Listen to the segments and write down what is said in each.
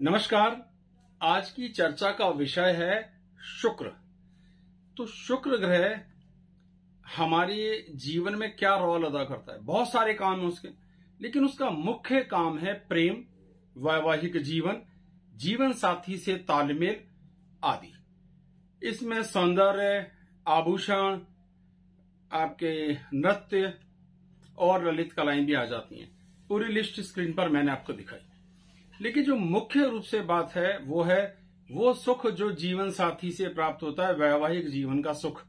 नमस्कार। आज की चर्चा का विषय है शुक्र। तो शुक्र ग्रह हमारे जीवन में क्या रोल अदा करता है? बहुत सारे काम हैं उसके, लेकिन उसका मुख्य काम है प्रेम, वैवाहिक जीवन, जीवन साथी से तालमेल आदि। इसमें सौंदर्य, आभूषण, आपके नृत्य और ललित कलाएं भी आ जाती हैं। पूरी लिस्ट स्क्रीन पर मैंने आपको दिखाई। लेकिन जो मुख्य रूप से बात है वो सुख जो जीवन साथी से प्राप्त होता है, वैवाहिक जीवन का सुख,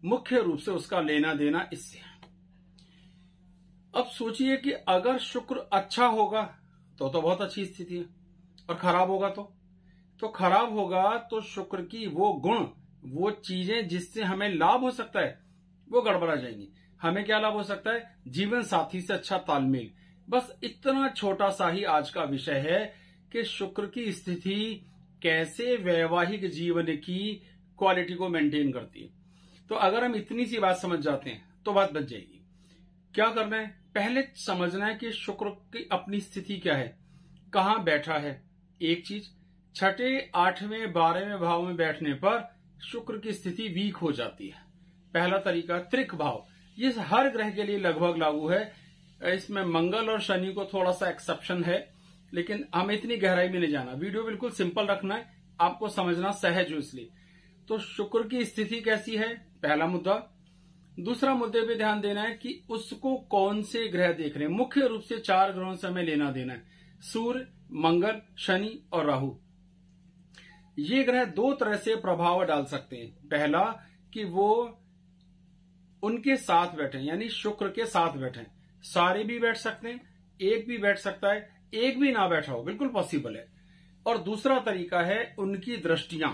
मुख्य रूप से उसका लेना देना इससे है। अब सोचिए कि अगर शुक्र अच्छा होगा तो बहुत अच्छी स्थिति है, और खराब होगा तो खराब होगा तो शुक्र की वो गुण, वो चीजें जिससे हमें लाभ हो सकता है, वो गड़बड़ा जाएंगी। हमें क्या लाभ हो सकता है? जीवन साथी से अच्छा तालमेल। बस इतना छोटा सा ही आज का विषय है कि शुक्र की स्थिति कैसे वैवाहिक जीवन की क्वालिटी को मेंटेन करती है। तो अगर हम इतनी सी बात समझ जाते हैं तो बात बच जाएगी। क्या करना है? पहले समझना है कि शुक्र की अपनी स्थिति क्या है, कहां बैठा है। एक चीज, छठे, 8वें, 12वें भाव में बैठने पर शुक्र की स्थिति वीक हो जाती है। पहला तरीका त्रिक भाव, ये हर ग्रह के लिए लगभग लागू है। इसमें मंगल और शनि को थोड़ा सा एक्सेप्शन है, लेकिन हमें इतनी गहराई में नहीं जाना। वीडियो बिल्कुल सिंपल रखना है, आपको समझना सहज हो इसलिए। तो शुक्र की स्थिति कैसी है, पहला मुद्दा। दूसरा मुद्दे पे ध्यान देना है कि उसको कौन से ग्रह देख रहे हैं। मुख्य रूप से 4 ग्रहों से हमें लेना देना है, सूर्य, मंगल, शनि और राहु। ये ग्रह 2 तरह से प्रभाव डाल सकते हैं। पहला कि वो उनके साथ बैठे, यानी शुक्र के साथ बैठे। सारे भी बैठ सकते हैं, एक भी बैठ सकता है, एक भी ना बैठा हो, बिल्कुल पॉसिबल है। और दूसरा तरीका है उनकी दृष्टियां।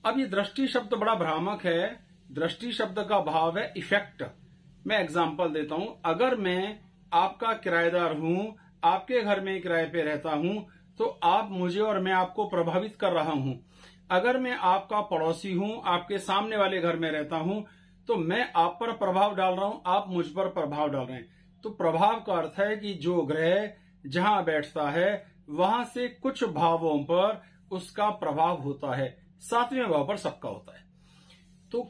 अब ये दृष्टि शब्द बड़ा भ्रामक है। दृष्टि शब्द का भाव है इफेक्ट। मैं एग्जांपल देता हूं। अगर मैं आपका किराएदार हूं, आपके घर में किराए पे रहता हूं, तो आप मुझे और मैं आपको प्रभावित कर रहा हूं। अगर मैं आपका पड़ोसी हूं, आपके सामने वाले घर में रहता हूं, तो मैं आप पर प्रभाव डाल रहा हूं, आप मुझ पर प्रभाव डाल रहे हैं। तो प्रभाव का अर्थ है कि जो ग्रह जहां बैठता है वहां से कुछ भावों पर उसका प्रभाव होता है, 7वें भाव पर सबका होता है। तो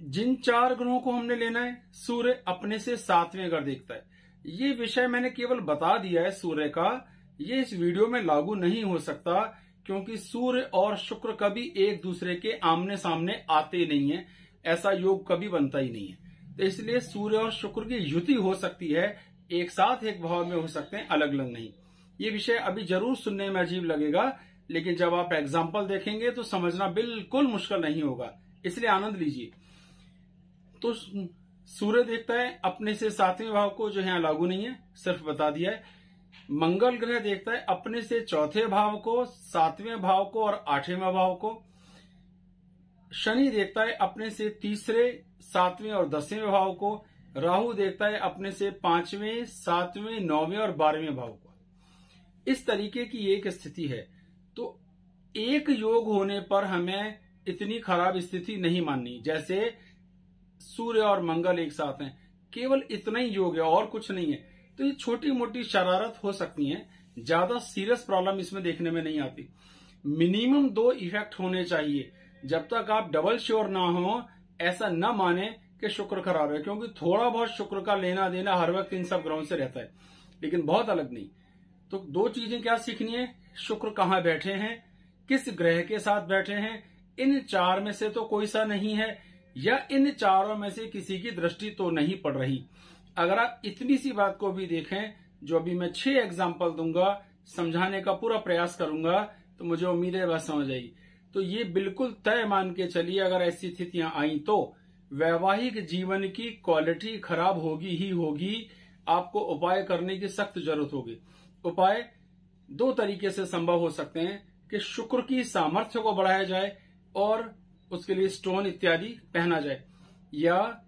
जिन 4 ग्रहों को हमने लेना है, सूर्य अपने से 7वें घर देखता है। ये विषय मैंने केवल बता दिया है सूर्य का, ये इस वीडियो में लागू नहीं हो सकता, क्योंकि सूर्य और शुक्र कभी एक दूसरे के आमने सामने आते नहीं है। ऐसा योग कभी बनता ही नहीं है। तो इसलिए सूर्य और शुक्र की युति हो सकती है, एक साथ एक भाव में हो सकते हैं, अलग अलग नहीं। ये विषय अभी जरूर सुनने में अजीब लगेगा, लेकिन जब आप एग्जाम्पल देखेंगे तो समझना बिल्कुल मुश्किल नहीं होगा। इसलिए आनंद लीजिए। तो सूर्य देखता है अपने से 7वें भाव को, जो यहां लागू नहीं है, सिर्फ बता दिया है। मंगल ग्रह देखता है अपने से 4थे भाव को, 7वें भाव को और 8वें भाव को। शनि देखता है अपने से 3रे, 7वें और 10वें भाव को। राहु देखता है अपने से 5वें, 7वें, 9वें और 12वें भाव को। इस तरीके की एक स्थिति है। तो एक योग होने पर हमें इतनी खराब स्थिति नहीं माननी। जैसे सूर्य और मंगल एक साथ हैं, केवल इतना ही योग है और कुछ नहीं है। तो ये छोटी मोटी शरारत हो सकती है, ज्यादा सीरियस प्रॉब्लम इसमें देखने में नहीं आती। मिनिमम 2 इफेक्ट होने चाहिए। जब तक आप डबल श्योर ना हो, ऐसा न माने कि शुक्र खराब है, क्योंकि थोड़ा बहुत शुक्र का लेना देना हर वक्त इन सब ग्रहों से रहता है, लेकिन बहुत अलग नहीं। तो 2 चीजें क्या सीखनी है? शुक्र कहां बैठे हैं, किस ग्रह के साथ बैठे हैं, इन 4 में से तो कोई सा नहीं है, या इन 4 में से किसी की दृष्टि तो नहीं पड़ रही। अगर आप इतनी सी बात को भी देखें, जो अभी मैं 6 एग्जाम्पल दूंगा, समझाने का पूरा प्रयास करूंगा, तो मुझे उम्मीद है बात समझ आएगी। तो ये बिल्कुल तय मान के चलिए, अगर ऐसी स्थितियां आई तो वैवाहिक जीवन की क्वालिटी खराब होगी ही होगी। आपको उपाय करने की सख्त जरूरत होगी। उपाय 2 तरीके से संभव हो सकते हैं कि शुक्र की सामर्थ्य को बढ़ाया जाए और उसके लिए स्टोन इत्यादि पहना जाए, या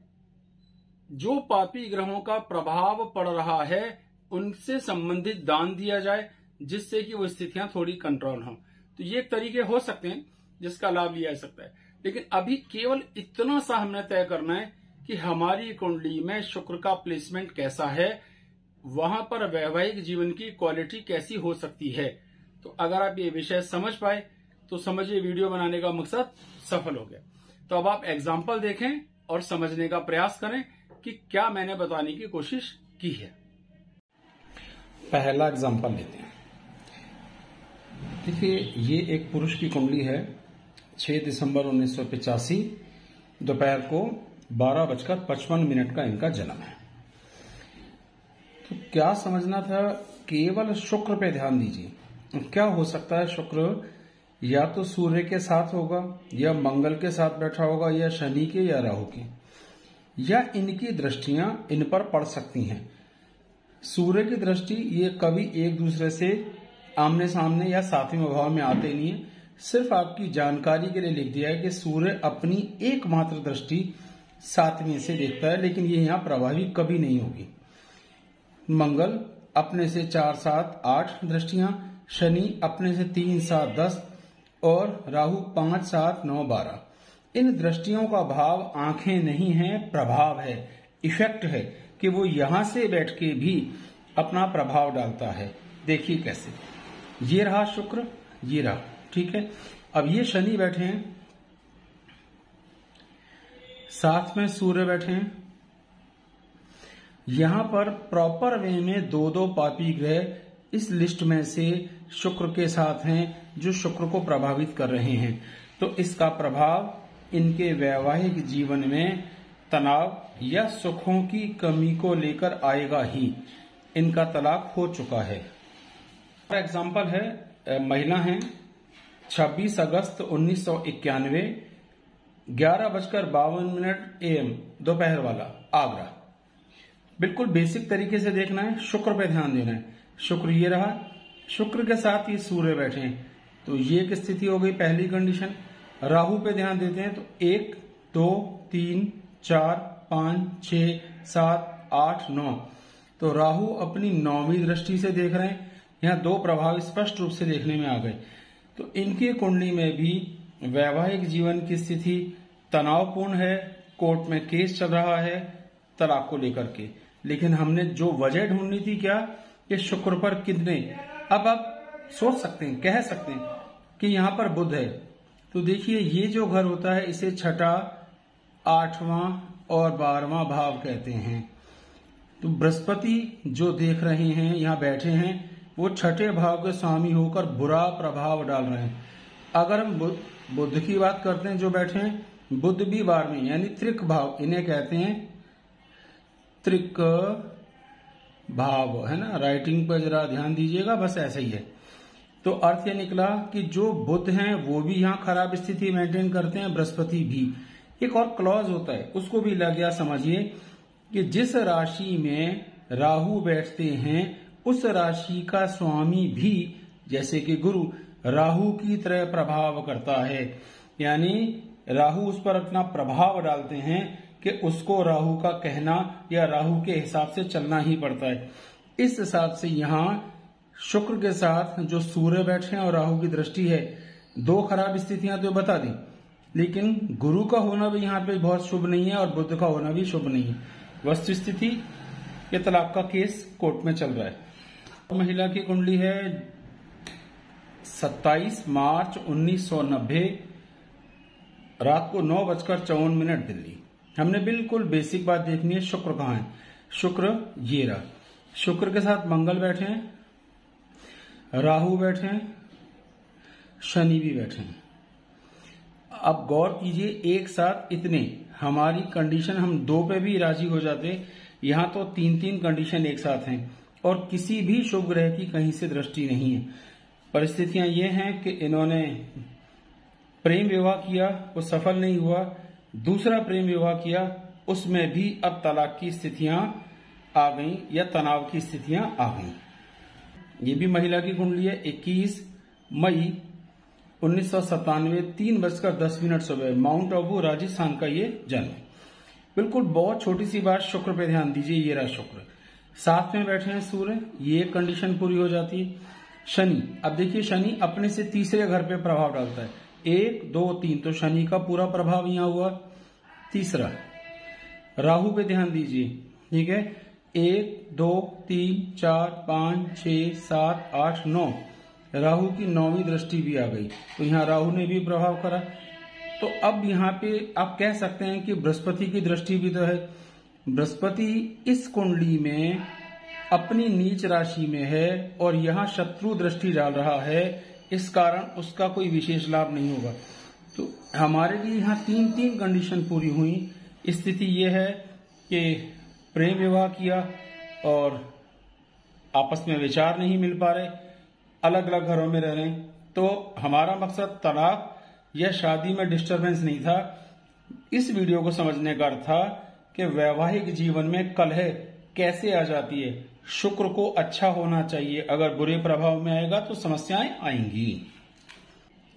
जो पापी ग्रहों का प्रभाव पड़ रहा है उनसे संबंधित दान दिया जाए, जिससे कि वो स्थितियां थोड़ी कंट्रोल हों। तो ये एक तरीके हो सकते हैं जिसका लाभ लिया जा सकता है। लेकिन अभी केवल इतना सा हमने तय करना है कि हमारी कुंडली में शुक्र का प्लेसमेंट कैसा है, वहां पर वैवाहिक जीवन की क्वालिटी कैसी हो सकती है। तो अगर आप ये विषय समझ पाए तो समझिए वीडियो बनाने का मकसद सफल हो गया। तो अब आप एग्जाम्पल देखें और समझने का प्रयास करें कि क्या मैंने बताने की कोशिश की है। पहला एग्जाम्पल लेते हैं। देखिए, ये एक पुरुष की कुंडली है। 6 दिसंबर 1985 दोपहर को 12:55 का इनका जन्म है। तो क्या समझना था, केवल शुक्र पे ध्यान दीजिए। क्या हो सकता है, शुक्र या तो सूर्य के साथ होगा, या मंगल के साथ बैठा होगा, या शनि के या राहु के, या इनकी दृष्टियां इन पर पड़ सकती हैं। सूर्य की दृष्टि, ये कभी एक दूसरे से आमने सामने या सातवें भाव में आते नहीं है। सिर्फ आपकी जानकारी के लिए लिख दिया है कि सूर्य अपनी एकमात्र दृष्टि 7वें से देखता है, लेकिन ये यहां प्रभावी कभी नहीं होगी। मंगल अपने से 4, 7, 8 दृष्टियां, शनि अपने से 3, 7, 10 और राहु 5, 7, 9, 12। इन दृष्टियों का भाव आंखें नहीं है, प्रभाव है, इफेक्ट है कि वो यहां से बैठ के भी अपना प्रभाव डालता है। देखिए कैसे, ये रहा शुक्र, ये रहा, ठीक है। अब ये शनि बैठे हैं, साथ में सूर्य बैठे हैं। यहां पर प्रॉपर वे में 2-2 पापी ग्रह इस लिस्ट में से शुक्र के साथ हैं, जो शुक्र को प्रभावित कर रहे हैं। तो इसका प्रभाव इनके वैवाहिक जीवन में तनाव या सुखों की कमी को लेकर आएगा ही। इनका तलाक हो चुका है। एग्जाम्पल है, महिला हैं, 26 अगस्त 1991 11:52 AM दोपहर वाला, आगरा। बिल्कुल बेसिक तरीके से देखना है, शुक्र पे ध्यान देना है। शुक्र ये रहा, शुक्र के साथ ये सूर्य बैठे हैं, तो ये एक स्थिति हो गई, पहली कंडीशन। राहु पे ध्यान देते हैं तो 1, 2, 3, 4, 5, 6, 7, 8, 9। तो राहु अपनी 9वीं दृष्टि से देख रहे हैं। यहाँ 2 प्रभाव स्पष्ट रूप से देखने में आ गए। तो इनकी कुंडली में भी वैवाहिक जीवन की स्थिति तनावपूर्ण है, कोर्ट में केस चल रहा है तलाक को लेकर के। लेकिन हमने जो वजह ढूंढनी थी, क्या, कि शुक्र पर कितने। अब आप सोच सकते हैं, कह सकते हैं कि यहां पर बुध है। तो देखिए, ये जो घर होता है इसे 6ठा, 8वां और 12वां भाव कहते हैं। तो बृहस्पति जो देख रहे हैं, यहां बैठे हैं, वो 6ठे भाव के स्वामी होकर बुरा प्रभाव डाल रहे हैं। अगर हम बुध की बात करते हैं, जो बैठे हैं, बुध भी 12वें यानी त्रिक भाव, इन्हें कहते हैं त्रिक भाव, है ना। राइटिंग पर जरा ध्यान दीजिएगा, बस ऐसा ही है। तो अर्थ यह निकला कि जो बुध हैं वो भी यहाँ खराब स्थिति मेंटेन करते हैं, बृहस्पति भी। एक और क्लॉज होता है, उसको भी लग गया समझिए कि जिस राशि में राहु बैठते हैं उस राशि का स्वामी भी, जैसे कि गुरु, राहु की तरह प्रभाव करता है। यानी राहु उस पर अपना प्रभाव डालते हैं कि उसको राहु का कहना या राहु के हिसाब से चलना ही पड़ता है। इस हिसाब से यहाँ शुक्र के साथ जो सूर्य बैठे हैं और राहु की दृष्टि है, 2 खराब स्थितियां तो बता दी, लेकिन गुरु का होना भी यहाँ पे बहुत शुभ नहीं है और बुध का होना भी शुभ नहीं है। वस्तु स्थिति, ये तलाक का केस कोर्ट में चल रहा है। महिला की कुंडली है 27 मार्च 1990 रात को 9:54 दिल्ली। हमने बिल्कुल बेसिक बात देखनी है, शुक्र कहाँ है। शुक्र ये रहा, शुक्र के साथ मंगल बैठे हैं, राहु बैठे हैं, शनि भी बैठे हैं। अब गौर कीजिए, एक साथ इतने, हमारी कंडीशन हम 2 पे भी राजी हो जाते, यहां तो 3-3 कंडीशन एक साथ हैं और किसी भी शुभ ग्रह की कहीं से दृष्टि नहीं है। परिस्थितियां ये हैं कि इन्होंने प्रेम विवाह किया, वो सफल नहीं हुआ, दूसरा प्रेम विवाह किया, उसमें भी अब तलाक की स्थितियां आ गई या तनाव की स्थितियां आ गई। ये भी महिला की कुंडली है, 21 मई 1997 3:10 सुबह, माउंट आबू राजस्थान का ये जन्म। बिल्कुल बहुत छोटी सी बात, शुक्र पे ध्यान दीजिए, ये रहा शुक्र, साथ में बैठे हैं सूर्य, ये कंडीशन पूरी हो जाती है। शनि, अब देखिए शनि अपने से तीसरे घर पे प्रभाव डालता है, 1, 2, 3, तो शनि का पूरा प्रभाव यहां हुआ। तीसरा, राहु पे ध्यान दीजिए, ठीक है, 1, 2, 3, 4, 5, 6, 7, 8, 9, राहु की 9वीं दृष्टि भी आ गई, तो यहाँ राहु ने भी प्रभाव करा। तो अब यहाँ पे आप कह सकते हैं कि बृहस्पति की दृष्टि भी तो है। बृहस्पति इस कुंडली में अपनी नीच राशि में है और यहाँ शत्रु दृष्टि डाल रहा है, इस कारण उसका कोई विशेष लाभ नहीं होगा। तो हमारे लिए यहाँ तीन कंडीशन पूरी हुई। स्थिति ये है कि प्रेम विवाह किया और आपस में विचार नहीं मिल पा रहे, अलग अलग घरों में रह रहे हैं, तो हमारा मकसद तलाक या शादी में डिस्टरबेंस नहीं था। इस वीडियो को समझने का अर्थ था कि वैवाहिक जीवन में कलह कैसे आ जाती है। शुक्र को अच्छा होना चाहिए, अगर बुरे प्रभाव में आएगा तो समस्याएं आएंगी।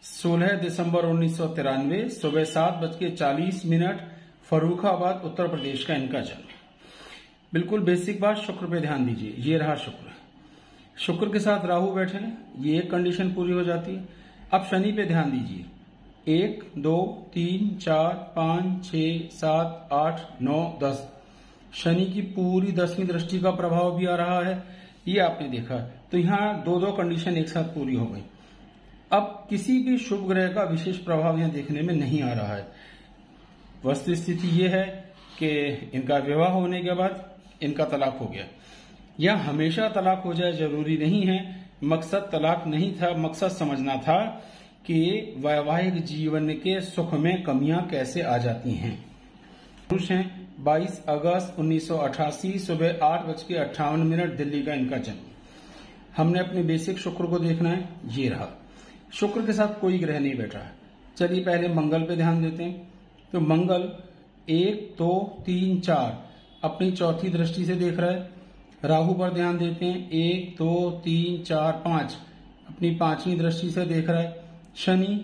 16 दिसंबर 1993 सुबह 7:40 फर्रुखाबाद उत्तर प्रदेश का इनका जन्म। बिल्कुल बेसिक बात, शुक्र पे ध्यान दीजिए। ये रहा शुक्र, शुक्र के साथ राहु बैठे हैं, ये एक कंडीशन पूरी हो जाती है। अब शनि पे ध्यान दीजिए। 1 2 3 4 5 6 7 8 9 10 शनि की पूरी 10वीं दृष्टि का प्रभाव भी आ रहा है, ये आपने देखा। तो यहाँ दो कंडीशन एक साथ पूरी हो गई। अब किसी भी शुभ ग्रह का विशेष प्रभाव यहाँ देखने में नहीं आ रहा है। वस्तु स्थिति ये है कि इनका विवाह होने के बाद इनका तलाक हो गया। यह हमेशा तलाक हो जाए जरूरी नहीं है, मकसद तलाक नहीं था, मकसद समझना था कि वैवाहिक जीवन के सुख में कमियां कैसे आ जाती हैं। पुरुष हैं, 22 अगस्त 1988 सुबह 8:58 दिल्ली का इनका जन्म। हमने अपने बेसिक शुक्र को देखना है, ये रहा। शुक्र के साथ कोई ग्रह नहीं बैठा है। चलिए पहले मंगल पे ध्यान देते हैं। तो मंगल 1 2 3 4 अपनी चौथी दृष्टि से देख रहा है। राहु पर ध्यान देते हैं, 1 2 3 4 5 अपनी 5वीं दृष्टि से देख रहा है। शनि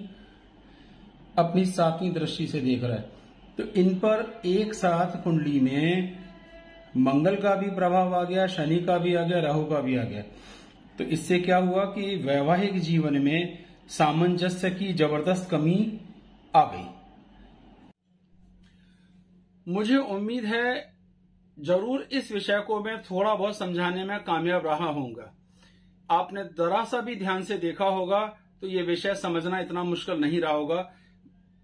अपनी 7वीं दृष्टि से देख रहा है। तो इन पर एक साथ कुंडली में मंगल का भी प्रभाव आ गया, शनि का भी आ गया, राहु का भी आ गया। तो इससे क्या हुआ कि वैवाहिक जीवन में सामंजस्य की जबरदस्त कमी आ गई। मुझे उम्मीद है जरूर इस विषय को मैं थोड़ा बहुत समझाने में कामयाब रहा होऊंगा। आपने जरा सा भी ध्यान से देखा होगा तो ये विषय समझना इतना मुश्किल नहीं रहा होगा।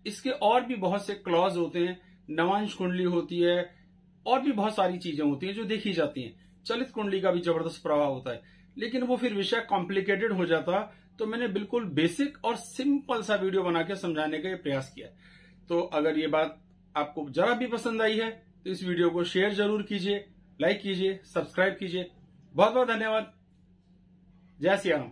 इसके और भी बहुत से क्लॉज होते हैं, नवांश कुंडली होती है और भी बहुत सारी चीजें होती हैं जो देखी जाती हैं। चलित कुंडली का भी जबरदस्त प्रभाव होता है, लेकिन वो फिर विषय कॉम्प्लिकेटेड हो जाता, तो मैंने बिल्कुल बेसिक और सिंपल सा वीडियो बना के समझाने का प्रयास किया। तो अगर ये बात आपको जरा भी पसंद आई है तो इस वीडियो को शेयर जरूर कीजिए, लाइक कीजिए, सब्सक्राइब कीजिए। बहुत बहुत धन्यवाद। जय श्री राम।